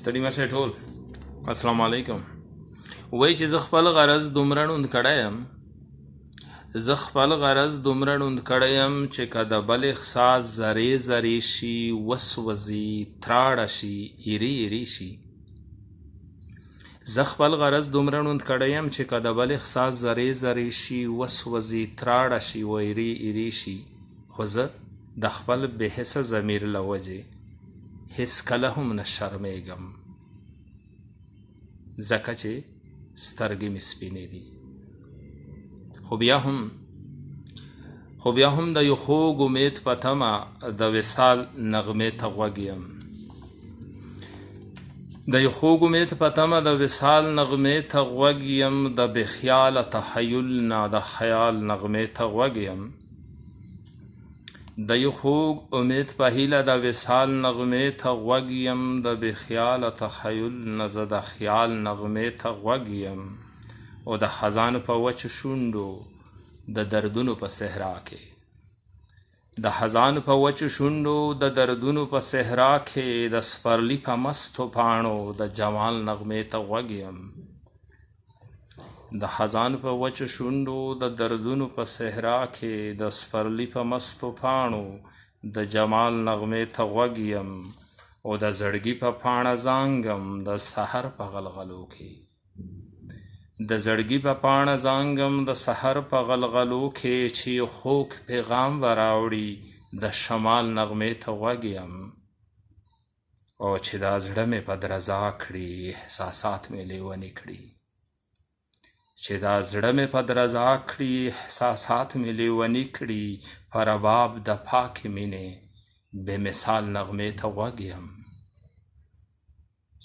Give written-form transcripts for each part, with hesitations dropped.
ستړي مشه ټول. السلام علیکم. وای چې زه خپل غرض دومره ړوند کړی یم، زه خپل غرض دومره ړوند کړی یم چې که د بل احساس ذرې ذرې شي، وسوځي، تراړه شي، ایرې ایرې شي. زه خپل غرض دومره ړوند کړی یم چې که د بل احساس ذرې ذرې شي، وسوځي، تراړه شي، و ایرې ایرې شي. خو زه د خپل بې حسه ضمیر له وجې هېڅ کله هم نه شرمېږم، ځکه چې سترګې مې سپینې دي. خو بیا هم د یو خوږ امید په تمه د وصال نغمې ته غوږ یم، د یو خوږ امید په تمه د وصال نغمې ته غوږ یم، د بې خیاله تخیل نه د خیال نغمې ته غوږ یم، د یو خوږ امید په هیله د وصال نغمې ته غوږ یم، د بې خیاله تخیل نه زه د خیال نغمې ته غوږ یم. او د خزان په وچو شونډو د دردونو په صحرا کې، د خزان په وچو شونډو د دردونو په صحرا کې، د سپرلي په مستو پاڼو د جمال نغمې ته غوږ یم، د خزان په وچو شونډو د دردونو په صحرا کې، د سپرلي په مستو پاڼو د جمال نغمې ته غوږ یم. او د زړګي په پاڼه زانګم د سحر په غلغلو کې، د زړګي په پاڼه زانګم د سحر په غلغلو کې، چې خوږ پیغام به راوړي د شمال نغمې ته غوږ یم. او چې دا زړه مې په درزا کړي، احساسات مې لیوني کړي، چې دا زړه مې په درزا کړي، احساسات مې لیوني کړي، په رباب د پاکې مینې بې مثال نغمې ته غوږ یم.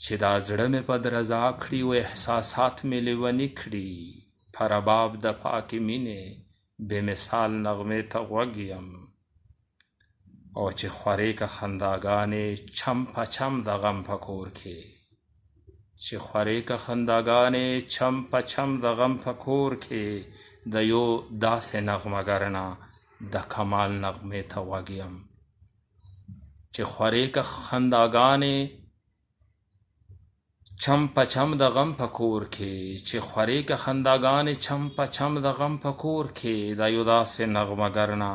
چې دا زړه مې په درزا کړي و احساسات مې لیوني کړي، په رباب د پاکې مینې بې مثال نغمې ته غوږ یم. او چې خورې که خنداګانې چم په چم د غم په کور کې، چې خورې که خنداګانې چم په چم د غم په کور کې، د یو داسې نغمهګر نه د کمال نغمې ته غوږ یم. چې خورې که خنداګانې چم په چم د غم په کور کې، چې خورې که خنداګانې چم په چم د غم په کور کې، د یو داسې نغمهګر نه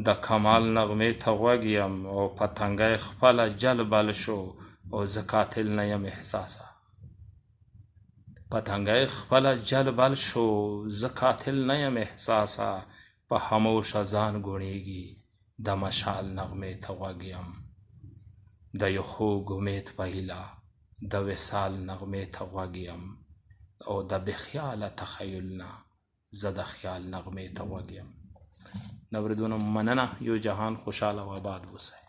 د کمال نغمې ته غوږ یم. او پتنګی خپله جل بل شو او زه قاتل نه یم احساسه، پتنګی خپله جل بل شو زه قاتل نه یم احساسه، په خاموشه ځان ګوڼیږي د مشال نغمې ته غوږ یم. د یو خوږ امید په هیله د وصال نغمې ته غوږ یم، او د بې خیاله تخیل نه زه د خیال نغمې ته غوږ یم. د اورېدونو مننه. یو جهان خوشحاله و آباد اوسئ.